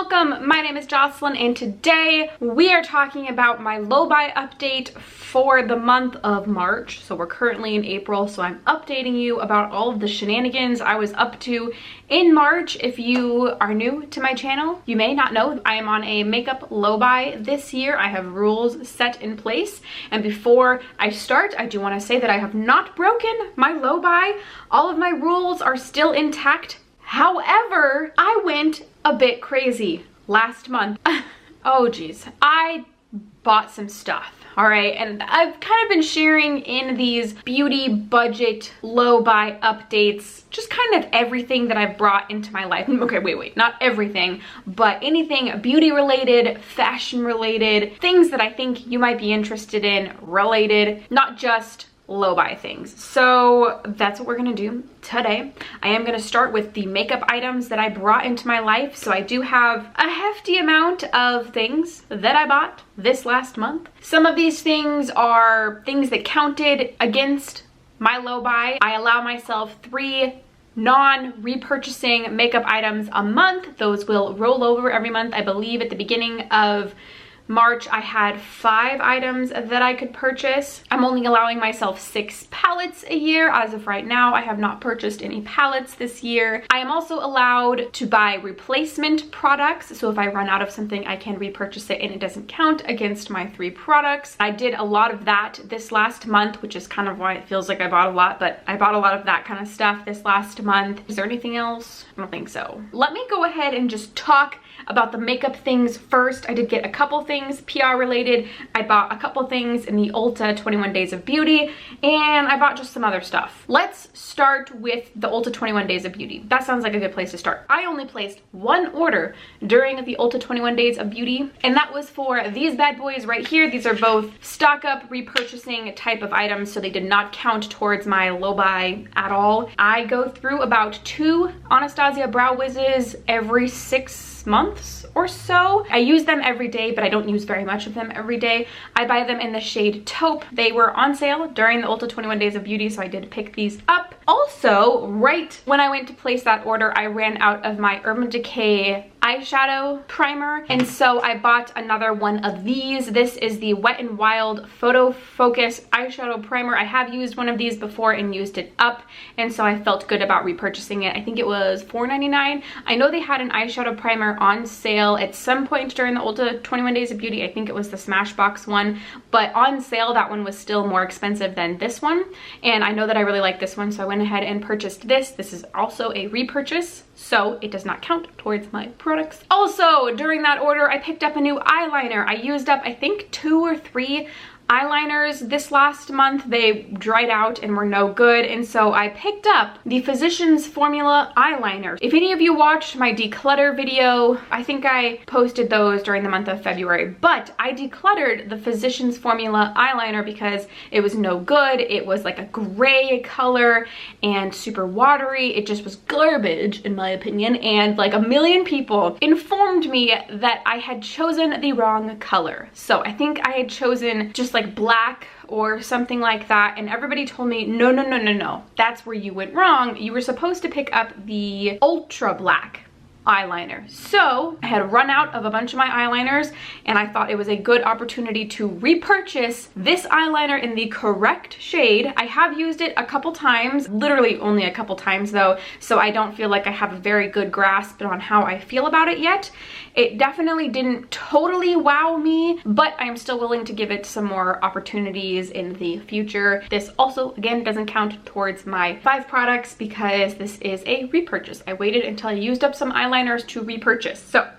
welcome. My name is Jocelyn and today we are talking about my low buy update for the month of March. So we're currently in April, so I'm updating you about all of the shenanigans I was up to in March. If you are new to my channel, you may not know I am on a makeup low buy this year. I have rules set in place, and before I start, I do want to say that I have not broken my low buy. All of my rules are still intact. However, I went a bit crazy last month. Oh geez, I bought some stuff. All right, and I've kind of been sharing in these beauty budget low buy updates just kind of everything that I've brought into my life. Okay, wait, not everything, but anything beauty related, fashion related, things that I think you might be interested in related, not just low buy things. So that's what we're gonna do today. I am gonna start with the makeup items that I brought into my life. So I do have a hefty amount of things that I bought this last month. Some of these things are things that counted against my low buy. I allow myself 3 non-repurchasing makeup items a month. Those will roll over every month. I believe at the beginning of March, I had 5 items that I could purchase. I'm only allowing myself 6 palettes a year. As of right now, I have not purchased any palettes this year. I am also allowed to buy replacement products. So if I run out of something, I can repurchase it and it doesn't count against my 3 products. I did a lot of that this last month, which is kind of why it feels like I bought a lot, but I bought a lot of that kind of stuff this last month. Is there anything else? I don't think so. Let me go ahead and just talk about the makeup things first. I did get a couple things PR related. I bought a couple things in the Ulta 21 Days of Beauty, and I bought just some other stuff. Let's start with the Ulta 21 Days of Beauty. That sounds like a good place to start. I only placed 1 order during the Ulta 21 Days of Beauty, and that was for these bad boys right here. These are both stock up repurchasing type of items, so they did not count towards my low buy at all. I go through about 2 Anastasia Brow Wizzes every 6 months or so. I use them every day, but I don't use very much of them every day. I buy them in the shade Taupe. They were on sale during the Ulta 21 Days of Beauty, so I did pick these up. Also, right when I went to place that order, I ran out of my Urban Decay eyeshadow primer, and so I bought another one of these. This is the Wet n Wild Photo Focus eyeshadow primer. I have used one of these before and used it up, and so I felt good about repurchasing it. I think it was $4.99. I know they had an eyeshadow primer on sale at some point during the Ulta 21 Days of Beauty. I think it was the Smashbox one, but on sale that one was still more expensive than this one, and I know that I really like this one, so I went ahead and purchased this. This is also a repurchase, so it does not count towards my products. Also, during that order, I picked up a new eyeliner. I used up, I think, 2 or 3 eyeliners this last month. They dried out and were no good, and so I picked up the Physicians Formula eyeliner. If any of you watched my declutter video, I think I posted those during the month of February, but I decluttered the Physicians Formula eyeliner because it was no good. It was like a gray color and super watery. It just was garbage in my opinion, and like a million people informed me that I had chosen the wrong color. So I think I had chosen just like black or something like that, and everybody told me no, that's where you went wrong. You were supposed to pick up the ultra black eyeliner. So I had run out of a bunch of my eyeliners, and I thought it was a good opportunity to repurchase this eyeliner in the correct shade. I have used it a couple times, literally only a couple times though, so I don't feel like I have a very good grasp on how I feel about it yet. It definitely didn't totally wow me, but I'm still willing to give it some more opportunities in the future. This also, again, doesn't count towards my 5 products because this is a repurchase. I waited until I used up some eyeliners to repurchase. So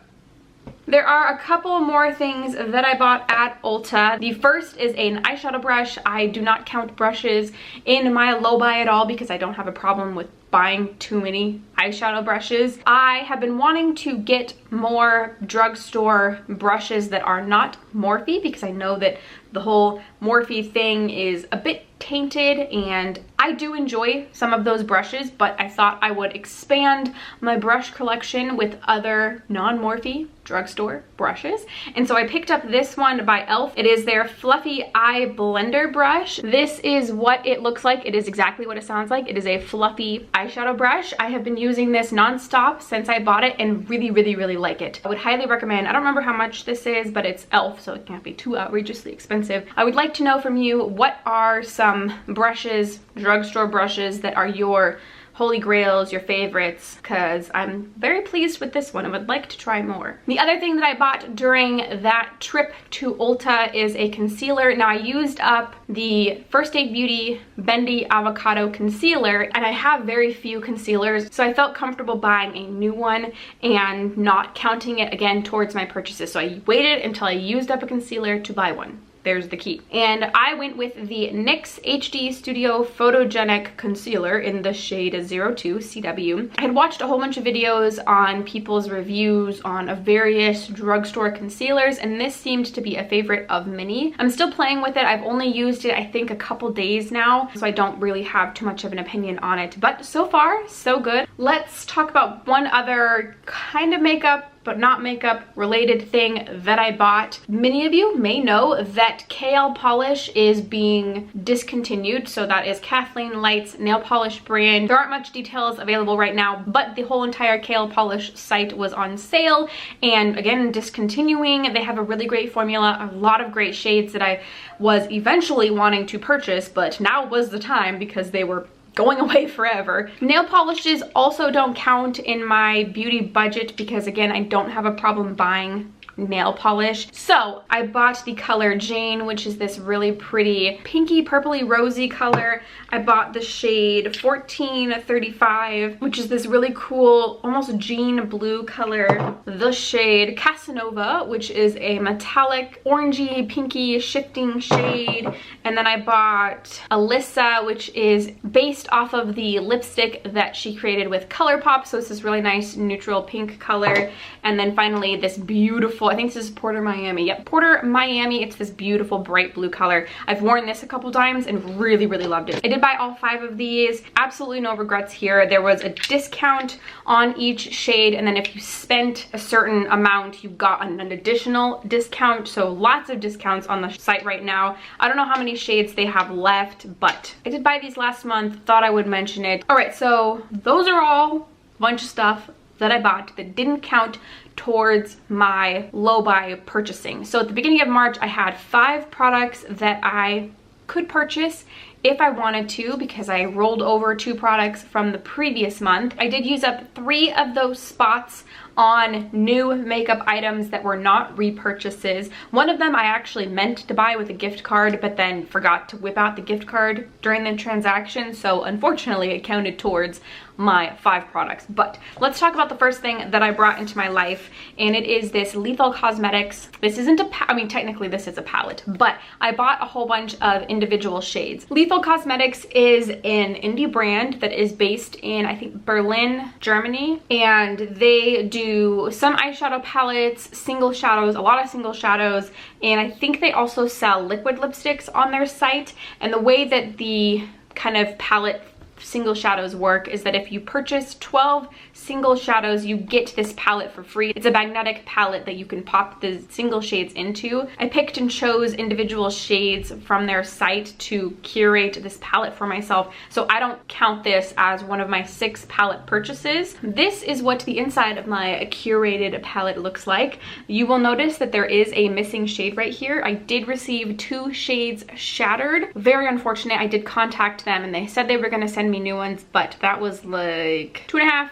there are a couple more things that I bought at Ulta. The first is an eyeshadow brush. I do not count brushes in my low buy at all because I don't have a problem with buying too many eyeshadow brushes. I have been wanting to get more drugstore brushes that are not Morphe because I know that the whole Morphe thing is a bit tainted, and I do enjoy some of those brushes, but I thought I would expand my brush collection with other non-Morphe drugstore brushes. And so I picked up this one by e.l.f. It is their Fluffy Eye Blender brush. This is what it looks like. It is exactly what it sounds like. It is a fluffy eyeshadow brush. I have been using this non-stop since I bought it and really like it. I would highly recommend. I don't remember how much this is, but it's e.l.f. so it can't be too outrageously expensive. I would like to know from you, what are some brushes, drugstore brushes, that are your holy grails, your favorites, because I'm very pleased with this one. I would like to try more. The other thing that I bought during that trip to Ulta is a concealer. Now I used up the First Aid Beauty Bendy Avocado Concealer, and I have very few concealers, so I felt comfortable buying a new one and not counting it again towards my purchases. So I waited until I used up a concealer to buy one. There's the key. And I went with the NYX HD Studio Photogenic Concealer in the shade 02 CW. I had watched a whole bunch of videos on people's reviews on various drugstore concealers, and this seemed to be a favorite of many. I'm still playing with it. I've only used it, I think, a couple days now, so I don't really have too much of an opinion on it. But so far, so good. Let's talk about one other kind of makeup, but not makeup related thing that I bought. Many of you may know that KL Polish is being discontinued. So that is Kathleen Light's nail polish brand. There aren't much details available right now, but the whole entire KL Polish site was on sale, and again, discontinuing. They have a really great formula, a lot of great shades that I was eventually wanting to purchase, but now was the time because they were going away forever. Nail polishes also don't count in my beauty budget because, again, I don't have a problem buying nail polish. So I bought the color Jane, which is this really pretty pinky purpley rosy color. I bought the shade 1435, which is this really cool almost jean blue color. The shade Casanova, which is a metallic orangey pinky shifting shade. And then I bought Alyssa, which is based off of the lipstick that she created with ColourPop, so it's this really nice neutral pink color. And then finally this beautiful, I think this is Porter Miami. Yep, Porter Miami. It's this beautiful bright blue color. I've worn this a couple times and really loved it. I did buy all 5 of these. Absolutely no regrets here. There was a discount on each shade, and then if you spent a certain amount, you got an additional discount. So lots of discounts on the site right now. I don't know how many shades they have left, but I did buy these last month. Thought I would mention it. All right, so those are all a bunch of stuff that I bought that didn't count towards my low buy purchasing. So at the beginning of March, I had 5 products that I could purchase if I wanted to, because I rolled over 2 products from the previous month. I did use up 3 of those spots on new makeup items that were not repurchases. One of them I actually meant to buy with a gift card, but then forgot to whip out the gift card during the transaction, so unfortunately it counted towards my 5 products. But let's talk about the first thing that I brought into my life, and it is this Lethal Cosmetics. This isn't a I mean, technically this is a palette, but I bought a whole bunch of individual shades. Lethal Cosmetics is an indie brand that is based in, I think, Berlin, Germany, and they do some eyeshadow palettes, single shadows, a lot of single shadows, and I think they also sell liquid lipsticks on their site. And the way that the kind of palette single shadows work is that if you purchase 12 single shadows, you get this palette for free. It's a magnetic palette that you can pop the single shades into. I picked and chose individual shades from their site to curate this palette for myself, so I don't count this as one of my 6 palette purchases. This is what the inside of my curated palette looks like. You will notice that there is a missing shade right here. I did receive 2 shades Shattered. Very unfortunate. I did contact them and they said they were going to send me new ones, but that was like 3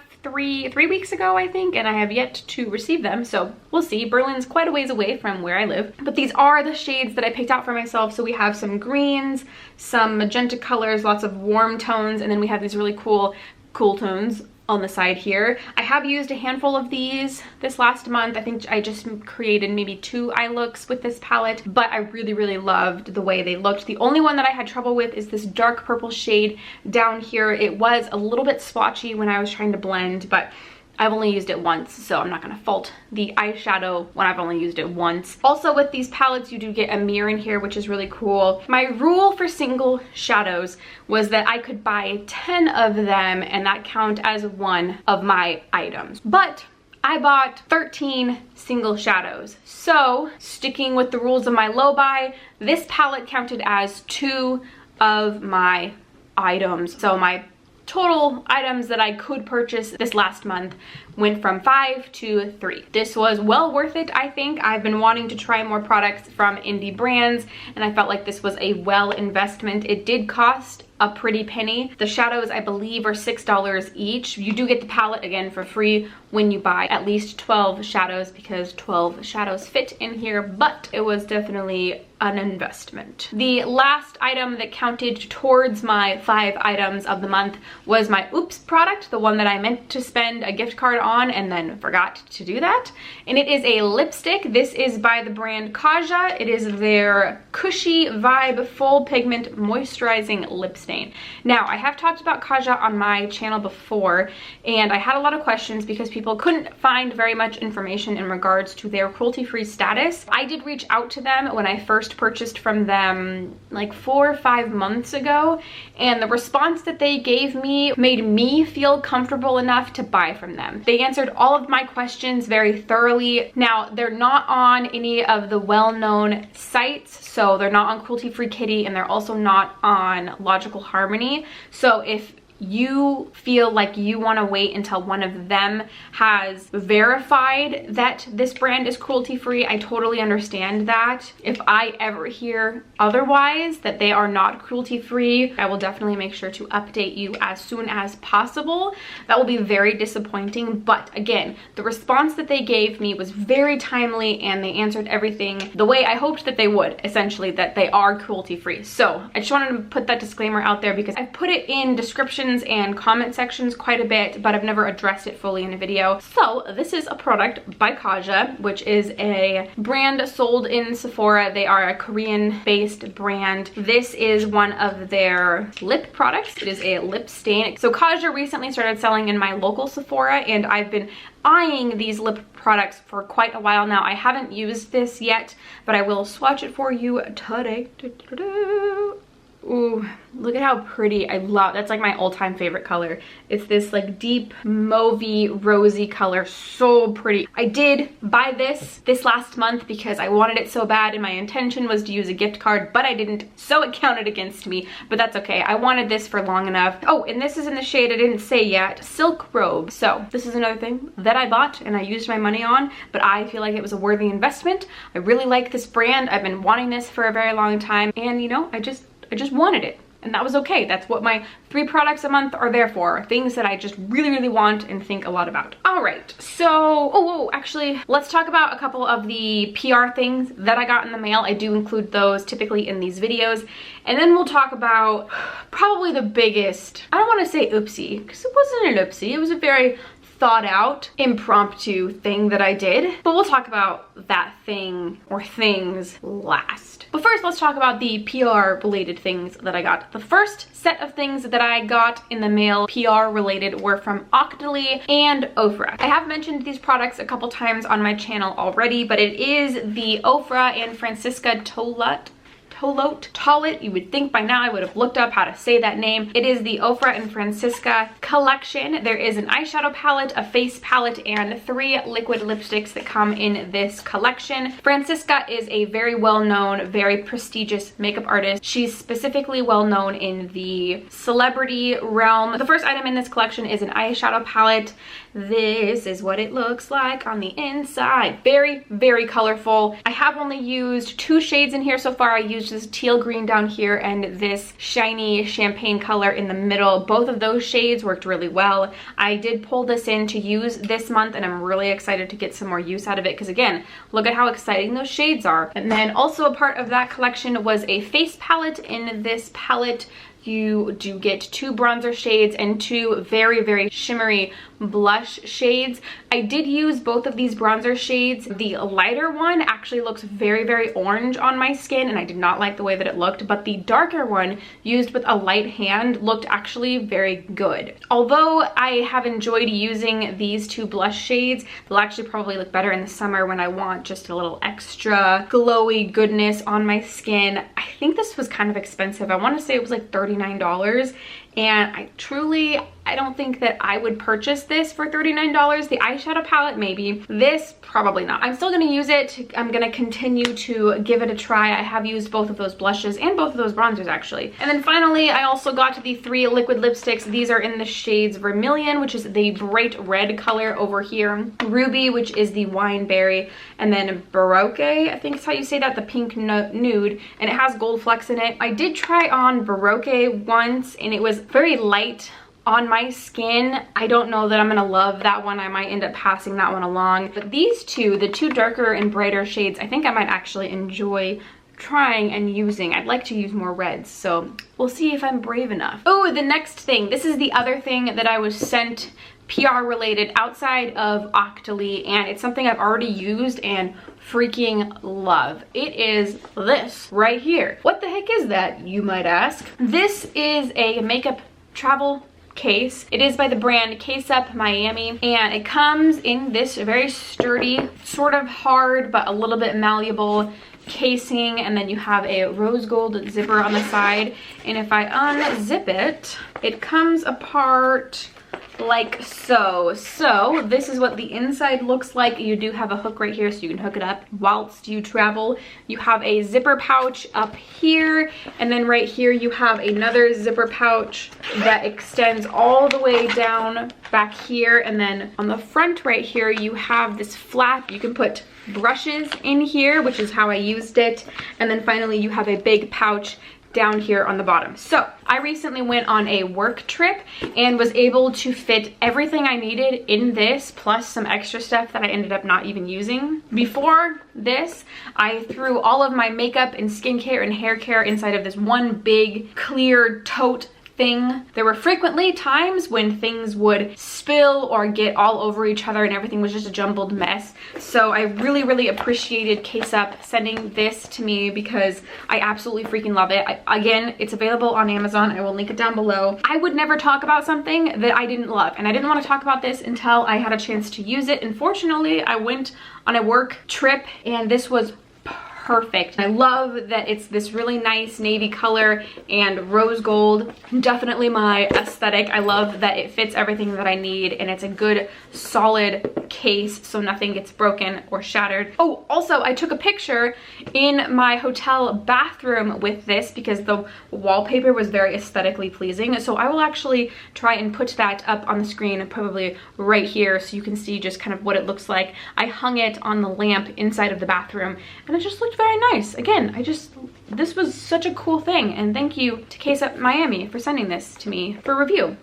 weeks ago, I think, and I have yet to receive them, so we'll see. Berlin's quite a ways away from where I live, but these are the shades that I picked out for myself. So we have some greens, some magenta colors, lots of warm tones, and then we have these really cool tones on the side here. I have used a handful of these this last month. I think I just created maybe 2 eye looks with this palette, but I really loved the way they looked. The only one that I had trouble with is this dark purple shade down here. It was a little bit swatchy when I was trying to blend, but I've only used it once, so I'm not gonna fault the eyeshadow when I've only used it once. Also with these palettes, you do get a mirror in here, which is really cool. My rule for single shadows was that I could buy 10 of them and that count as one of my items. But I bought 13 single shadows. So sticking with the rules of my low buy, this palette counted as 2 of my items. So my total items that I could purchase this last month went from 5 to 3. This was well worth it, I think. I've been wanting to try more products from indie brands and I felt like this was a well investment. It did cost a pretty penny. The shadows, I believe, are $6 each. You do get the palette again for free when you buy at least 12 shadows because 12 shadows fit in here, but it was definitely an investment. The last item that counted towards my 5 items of the month was my Oops product, the one that I meant to spend a gift card on and then forgot to do that. And it is a lipstick. This is by the brand Kaja. It is their Cushy Vibe Full Pigment Moisturizing Lip Stain. Now, I have talked about Kaja on my channel before, and I had a lot of questions because people couldn't find very much information in regards to their cruelty-free status. I did reach out to them when I first purchased from them like 4 or 5 months ago, and the response that they gave me made me feel comfortable enough to buy from them. They answered all of my questions very thoroughly. Now, they're not on any of the well-known sites, so they're not on Cruelty Free Kitty and they're also not on Logical Harmony. So if you feel like you want to wait until one of them has verified that this brand is cruelty free, I totally understand that. If I ever hear otherwise, that they are not cruelty free, I will definitely make sure to update you as soon as possible. That will be very disappointing, but again, the response that they gave me was very timely and they answered everything the way I hoped that they would, essentially, that they are cruelty free. So I just wanted to put that disclaimer out there because I've put it in descriptions and comment sections quite a bit, but I've never addressed it fully in a video. So this is a product by Kaja, which is a brand sold in Sephora. They are a Korean-based brand. This is one of their lip products. It is a lip stain. So Kaja recently started selling in my local Sephora, and I've been eyeing these lip products for quite a while now. I haven't used this yet, but I will swatch it for you today. Ooh, look at how pretty. I love, that's like my all-time favorite color. It's this like deep mauvey rosy color, so pretty. I did buy this last month because I wanted it so bad and my intention was to use a gift card, but I didn't, so it counted against me, but that's okay. I wanted this for long enough. Oh, and this is in the shade I didn't say yet, Silk Robe. So this is another thing that I bought and I used my money on, but I feel like it was a worthy investment. I really like this brand. I've been wanting this for a very long time, and you know, I just wanted it, and that was okay. That's what my 3 products a month are there for, things that I just really want and think a lot about. All right, so actually, let's talk about a couple of the PR things that I got in the mail. I do include those typically in these videos, and then we'll talk about probably the biggest, I don't want to say oopsie, because it wasn't an oopsie, it was a very thought out, impromptu thing that I did, but we'll talk about that thing or things last. But first, let's talk about the PR related things that I got. The first set of things that I got in the mail PR related were from Octoly and Ofra. I have mentioned these products a couple times on my channel already, but it is the Ofra and Francisca Tolot, you would think by now I would have looked up how to say that name. It is the Ofra and Francisca collection. There is an eyeshadow palette, a face palette, and 3 liquid lipsticks that come in this collection. Francesca is a very well-known, very prestigious makeup artist. She's specifically well-known in the celebrity realm. The first item in this collection is an eyeshadow palette. This is what it looks like on the inside. Very colorful. I have only used 2 shades in here so far. I used this teal green down here and this shiny champagne color in the middle. Both of those shades worked really well. I did pull this in to use this month, and I'm really excited to get some more use out of it because, again, look at how exciting those shades are. And then also a part of that collection was a face palette. In this palette, you do get 2 bronzer shades and 2 very shimmery blush shades. I did use both of these bronzer shades. The lighter one actually looks very, very orange on my skin, and I did not like the way that it looked, but the darker one used with a light hand looked actually very good. Although I have enjoyed using these two blush shades, they'll actually probably look better in the summer when I want just a little extra glowy goodness on my skin. I think this was kind of expensive. I want to say it was like $39, and I don't think that I would purchase this for $39. The eyeshadow palette, maybe. This, probably not. I'm still gonna use it. I'm gonna continue to give it a try. I have used both of those blushes and both of those bronzers, actually. And then finally, I also got the 3 liquid lipsticks. These are in the shades Vermilion, which is the bright red color over here, Ruby, which is the wine berry, and then Baroque, I think is how you say that, the pink nude, and it has gold flecks in it. I did try on Baroque once, and it was very light on my skin. I don't know that I'm gonna love that one. I might end up passing that one along. But these two, the two darker and brighter shades, I think I might actually enjoy trying and using. I'd like to use more reds, so we'll see if I'm brave enough. Oh, the next thing. This is the other thing that I was sent PR related outside of Octoly, and it's something I've already used and freaking love. It is this right here. What the heck is that, you might ask? This is a makeup travel case. It is by the brand Case Up Miami, and it comes in this very sturdy, sort of hard but a little bit malleable casing, and then you have a rose gold zipper on the side, and if I unzip it, it comes apart like so. So this is what the inside looks like. You do have a hook right here so you can hook it up whilst you travel. You have a zipper pouch up here, and then right here you have another zipper pouch that extends all the way down back here, and then on the front right here you have this flap. You can put brushes in here, which is how I used it, and then finally you have a big pouch down here on the bottom. So I recently went on a work trip and was able to fit everything I needed in this, plus some extra stuff that I ended up not even using. Before this, I threw all of my makeup and skincare and hair care inside of this one big clear tote thing. There were frequently times when things would spill or get all over each other and everything was just a jumbled mess. So I really, really appreciated Case Up sending this to me because I absolutely freaking love it. Again, it's available on Amazon. I will link it down below. I would never talk about something that I didn't love, and I didn't want to talk about this until I had a chance to use it. Unfortunately, I went on a work trip and this was perfect. I love that it's this really nice navy color and rose gold. Definitely my aesthetic. I love that it fits everything that I need, and it's a good solid case so nothing gets broken or shattered. Oh, also I took a picture in my hotel bathroom with this because the wallpaper was very aesthetically pleasing. So I will actually try and put that up on the screen, probably right here, so you can see just kind of what it looks like. I hung it on the lamp inside of the bathroom and it just looked very nice. Again, this was such a cool thing, and thank you to Case Up Miami for sending this to me for review.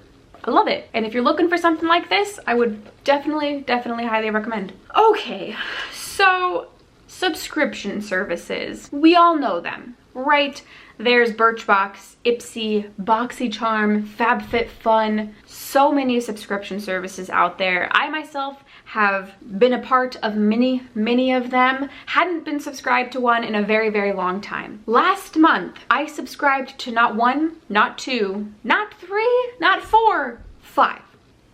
I love it. And if you're looking for something like this, I would definitely highly recommend. Okay, so subscription services. We all know them, right? There's Birchbox, Ipsy, BoxyCharm, FabFitFun, so many subscription services out there. I myself have been a part of many of them. Hadn't been subscribed to one in a very long time. Last month, I subscribed to not 1, not 2, not 3, not 4, 5.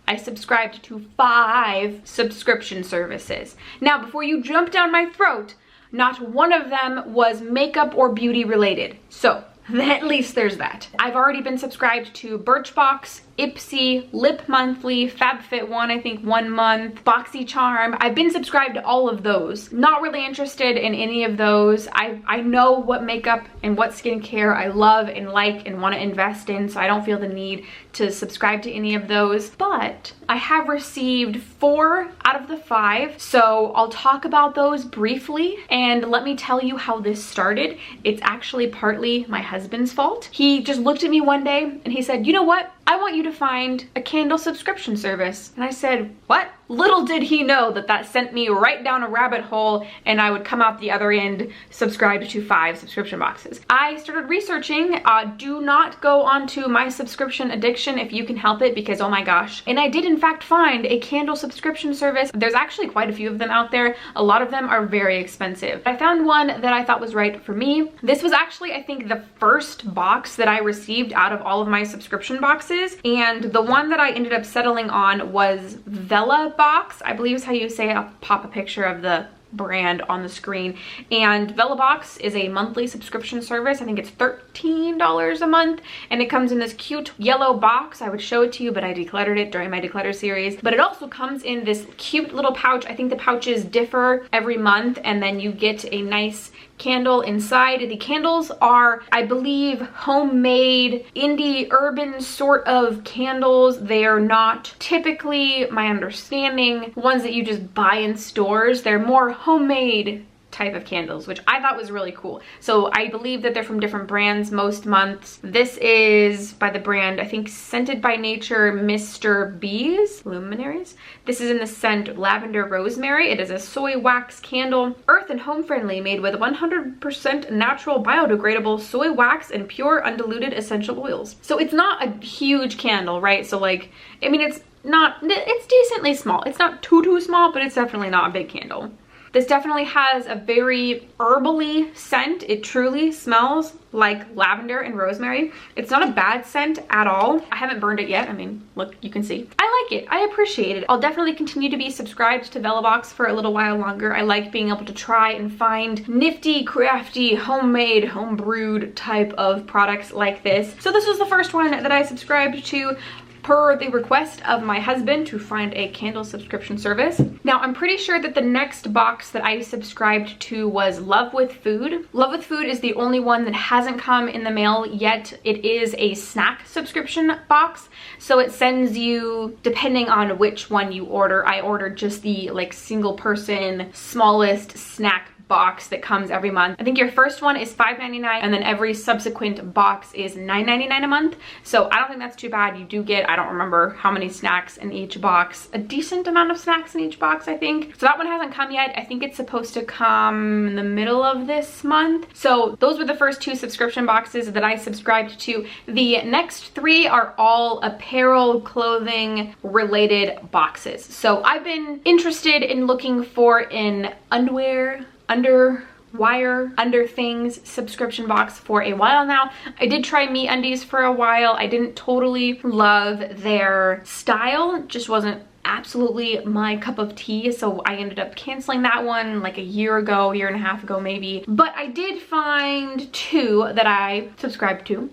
I subscribed to 5 subscription services. Now, before you jump down my throat, not one of them was makeup or beauty related. So at least there's that. I've already been subscribed to Birchbox, Ipsy, Lip Monthly, FabFitFun, I think 1 month, BoxyCharm. I've been subscribed to all of those. Not really interested in any of those. I know what makeup and what skincare I love and like and want to invest in, so I don't feel the need to subscribe to any of those. But I have received 4 out of the 5, so I'll talk about those briefly, and let me tell you how this started. It's actually partly my husband's fault. He just looked at me one day and he said, you know what? I want you to find a candle subscription service. And I said, what? Little did he know that that sent me right down a rabbit hole and I would come out the other end subscribed to 5 subscription boxes. I started researching. Do not go onto my subscription addiction if you can help it, because oh my gosh. And I did in fact find a candle subscription service. There's actually quite a few of them out there. A lot of them are very expensive. I found one that I thought was right for me. This was actually, I think, the first box that I received out of all of my subscription boxes. And the one that I ended up settling on was Vela Box, I believe is how you say it. I'll pop a picture of the brand on the screen. And Vela Box is a monthly subscription service. I think it's $13 a month, and it comes in this cute yellow box. I would show it to you, but I decluttered it during my declutter series. But it also comes in this cute little pouch. I think the pouches differ every month, and then you get a nice candle inside. The candles are, I believe, homemade indie urban sort of candles. They are not typically, my understanding, ones that you just buy in stores. They're more homemade type of candles, which I thought was really cool. So I believe that they're from different brands most months. This is by the brand, I think, Scented by Nature Mr. B's Luminaries. This is in the scent Lavender Rosemary. It is a soy wax candle, earth and home friendly, made with 100% natural biodegradable soy wax and pure undiluted essential oils. So it's not a huge candle, right? So like, I mean, it's decently small. It's not too small, but it's definitely not a big candle. This definitely has a very herbally scent. It truly smells like lavender and rosemary. It's not a bad scent at all. I haven't burned it yet. I mean, look, you can see. I like it. I appreciate it. I'll definitely continue to be subscribed to Vela Box for a little while longer. I like being able to try and find nifty, crafty, homemade, home-brewed type of products like this. So this was the first one that I subscribed to per the request of my husband to find a candle subscription service. Now, I'm pretty sure that the next box that I subscribed to was Love with Food. Love with Food is the only one that hasn't come in the mail yet. It is a snack subscription box. So it sends you, depending on which one you order, I ordered just the like single person, smallest snack box that comes every month. I think your first one is $5.99 and then every subsequent box is $9.99 a month. So I don't think that's too bad. You do get, I don't remember how many snacks in each box, a decent amount of snacks in each box, I think. So that one hasn't come yet. I think it's supposed to come in the middle of this month. So those were the first 2 subscription boxes that I subscribed to. The next 3 are all apparel, clothing related boxes. So I've been interested in looking for an underwear, underwire, under things subscription box for a while now. I did try MeUndies for a while. I didn't totally love their style. It just wasn't absolutely my cup of tea, so I ended up canceling that one like a year and a half ago maybe. But I did find 2 that I subscribed to.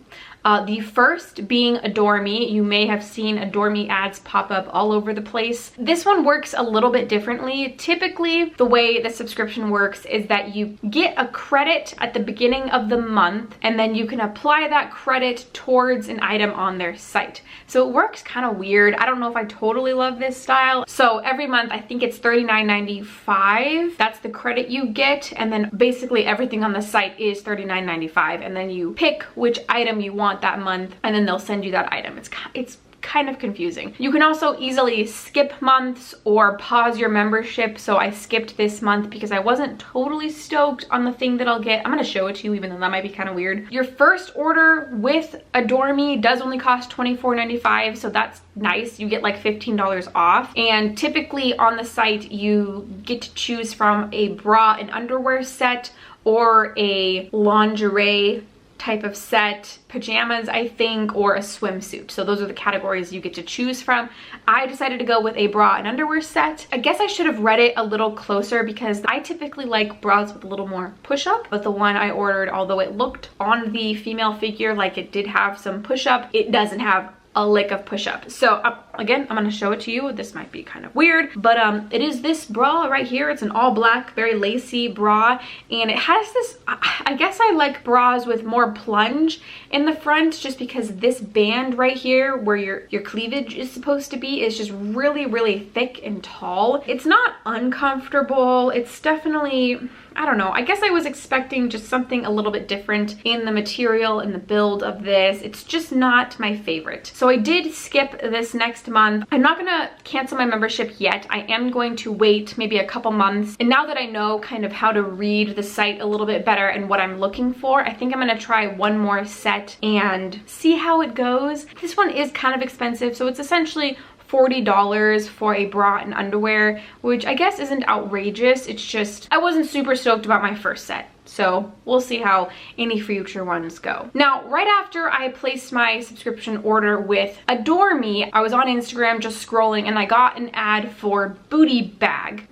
The first being Adore Me. You may have seen Adore Me ads pop up all over the place. This one works a little bit differently. Typically, the way the subscription works is that you get a credit at the beginning of the month, and then you can apply that credit towards an item on their site. So it works kind of weird. I don't know if I totally love this style. So every month, I think it's $39.95. That's the credit you get, and then basically everything on the site is $39.95, and then you pick which item you want that month, and then they'll send you that item. It's kind of confusing. You can also easily skip months or pause your membership. So I skipped this month because I wasn't totally stoked on the thing that I'll get. I'm gonna show it to you, even though that might be kind of weird. Your first order with Adore Me does only cost $24.95, so that's nice. You get like $15 off. And typically on the site, you get to choose from a bra and underwear set or a lingerie type of set, pajamas, I think, or a swimsuit. So those are the categories you get to choose from. I decided to go with a bra and underwear set. I guess I should have read it a little closer because I typically like bras with a little more push-up, but the one I ordered, although it looked on the female figure like it did have some push-up, it doesn't have a lick of push-up. So again, I'm gonna show it to you. This might be kind of weird, but it is this bra right here. It's an all black, very lacy bra, and it has this, I guess I like bras with more plunge in the front, just because this band right here where your cleavage is supposed to be is just really, really thick and tall. It's not uncomfortable. It's definitely, I don't know, I guess I was expecting just something a little bit different in the material and the build of this. It's just not my favorite. So I did skip this next month. I'm not gonna cancel my membership yet. I am going to wait maybe a couple months. And now that I know kind of how to read the site a little bit better and what I'm looking for, I think I'm gonna try one more set and see how it goes. This one is kind of expensive, so it's essentially $40 for a bra and underwear, which I guess isn't outrageous. It's just, I wasn't super stoked about my first set. So we'll see how any future ones go. Now, right after I placed my subscription order with Adore Me, I was on Instagram just scrolling and I got an ad for Booty Bag,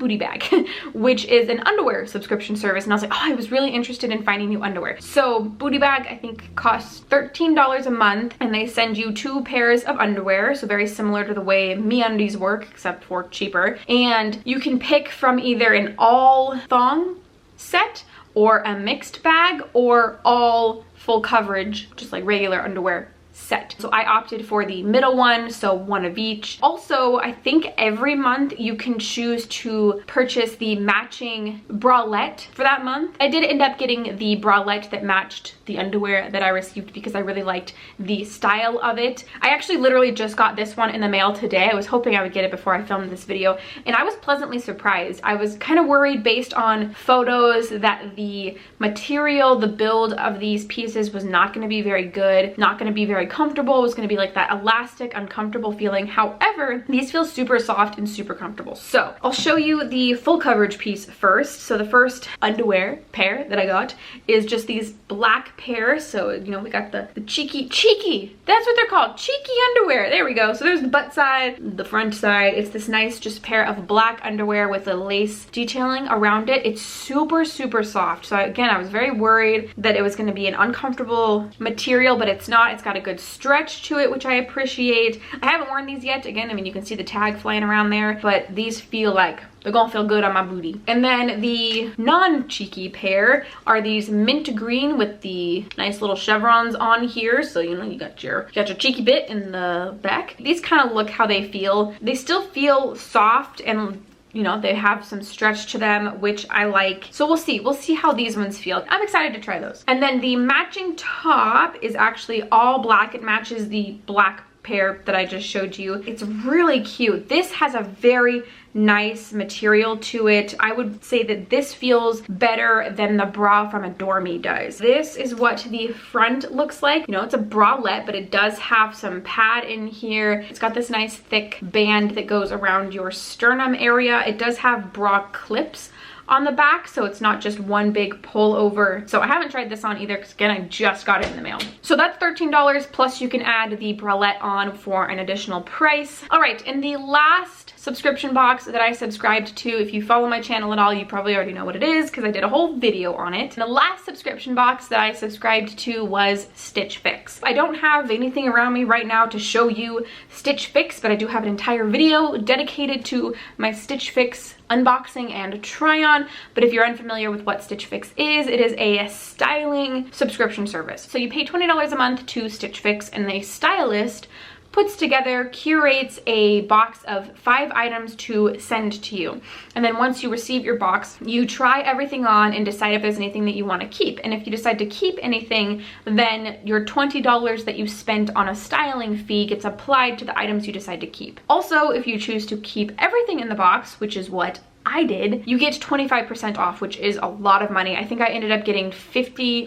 which is an underwear subscription service. And I was like, oh, I was really interested in finding new underwear. So Booty Bag, I think, costs $13 a month, and they send you 2 pairs of underwear. So very similar to the way MeUndies work, except for cheaper. And you can pick from either an all thong set or a mixed bag or all full coverage, just like regular underwear set. So I opted for the middle one, so 1 of each. Also, I think every month you can choose to purchase the matching bralette for that month. I did end up getting the bralette that matched the underwear that I received because I really liked the style of it. I actually literally just got this one in the mail today. I was hoping I would get it before I filmed this video, and I was pleasantly surprised. I was kind of worried based on photos that the material, the build of these pieces was not going to be very good, not going to be very comfortable. It was going to be like that elastic, uncomfortable feeling. However, these feel super soft and super comfortable. So I'll show you the full coverage piece first. So the first underwear pair that I got is just these black pairs. So, you know, we got the cheeky, that's what they're called, cheeky underwear. There we go. So there's the butt side, the front side. It's this nice just pair of black underwear with a lace detailing around it. It's super, super soft. So again, I was very worried that it was going to be an uncomfortable material, but it's not. It's got a good stretch to it, which I appreciate. I haven't worn these yet. Again, I mean, you can see the tag flying around there, but these feel like they're gonna feel good on my booty. And then the non-cheeky pair are these mint green with the nice little chevrons on here. So, you know, you got your cheeky bit in the back. These kind of look how they feel. They still feel soft and, you know, they have some stretch to them, which I like. So we'll see how these ones feel. I'm excited to try those. And then the matching top is actually all black. It matches the black pair that I just showed you. It's really cute. This has a very nice material to it. I would say that this feels better than the bra from Adore Me does. This is what the front looks like. You know, it's a bralette, but it does have some pad in here. It's got this nice thick band that goes around your sternum area. It does have bra clips on the back, so it's not just one big pull over. So I haven't tried this on either because, again, I just got it in the mail. So that's $13, plus you can add the bralette on for an additional price. All right, and the last subscription box that I subscribed to, if you follow my channel at all, you probably already know what it is because I did a whole video on it. And the last subscription box that I subscribed to was Stitch Fix. I don't have anything around me right now to show you Stitch Fix, but I do have an entire video dedicated to my Stitch Fix unboxing and try on. But if you're unfamiliar with what Stitch Fix is, it is a styling subscription service. So you pay $20 a month to Stitch Fix, and a stylist puts together, curates a box of 5 items to send to you. And then once you receive your box, you try everything on and decide if there's anything that you want to keep. And if you decide to keep anything, then your $20 that you spent on a styling fee gets applied to the items you decide to keep. Also, if you choose to keep everything in the box, which is what I did, you get 25% off, which is a lot of money. I think I ended up getting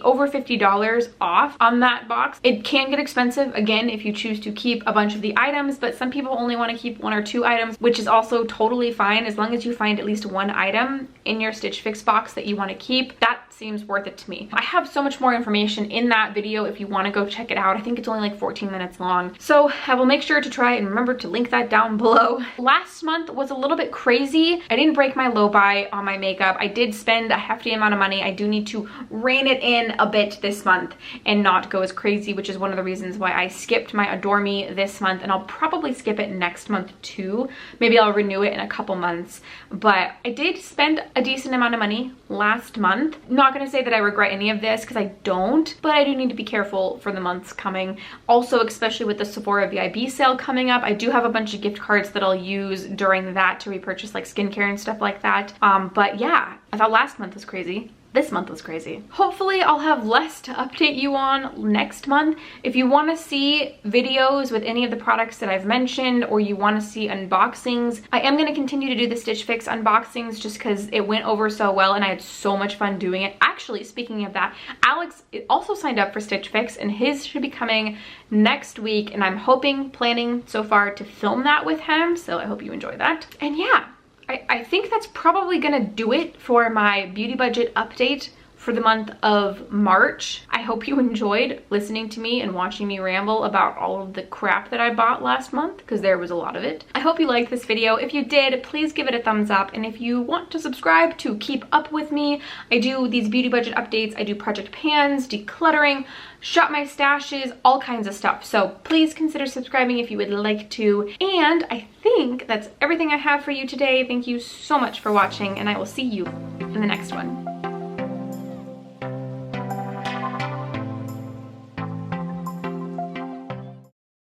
over $50 off on that box. It can get expensive, again, if you choose to keep a bunch of the items, but some people only want to keep 1 or 2 items, which is also totally fine as long as you find at least 1 item in your Stitch Fix box that you want to keep. That seems worth it to me. I have so much more information in that video if you want to go check it out. I think it's only like 14 minutes long. So I will make sure to try and remember to link that down below. Last month was a little bit crazy. I didn't break break my low buy on my makeup. I did spend a hefty amount of money. I do need to rein it in a bit this month and not go as crazy, which is one of the reasons why I skipped my Adore Me this month, and I'll probably skip it next month too. Maybe I'll renew it in a couple months, but I did spend a decent amount of money last month. Not gonna say that I regret any of this because I don't, but I do need to be careful for the months coming. Also, especially with the Sephora VIB sale coming up, I do have a bunch of gift cards that I'll use during that to repurchase like skincare and stuff like that. But yeah, I thought last month was crazy. This month was crazy. Hopefully I'll have less to update you on next month. If you want to see videos with any of the products that I've mentioned, or you want to see unboxings, I am going to continue to do the Stitch Fix unboxings just because it went over so well and I had so much fun doing it. Actually, speaking of that, Alex also signed up for Stitch Fix and his should be coming next week, and I'm planning so far to film that with him, so I hope you enjoy that. And yeah, I think that's probably gonna do it for my beauty budget update for the month of March. I hope you enjoyed listening to me and watching me ramble about all of the crap that I bought last month, because there was a lot of it. I hope you liked this video. If you did, please give it a thumbs up, and if you want to subscribe to keep up with me, I do these beauty budget updates, I do project pans, decluttering, shop my stashes, all kinds of stuff. So please consider subscribing if you would like to. And I think that's everything I have for you today. Thank you so much for watching, and I will see you in the next one.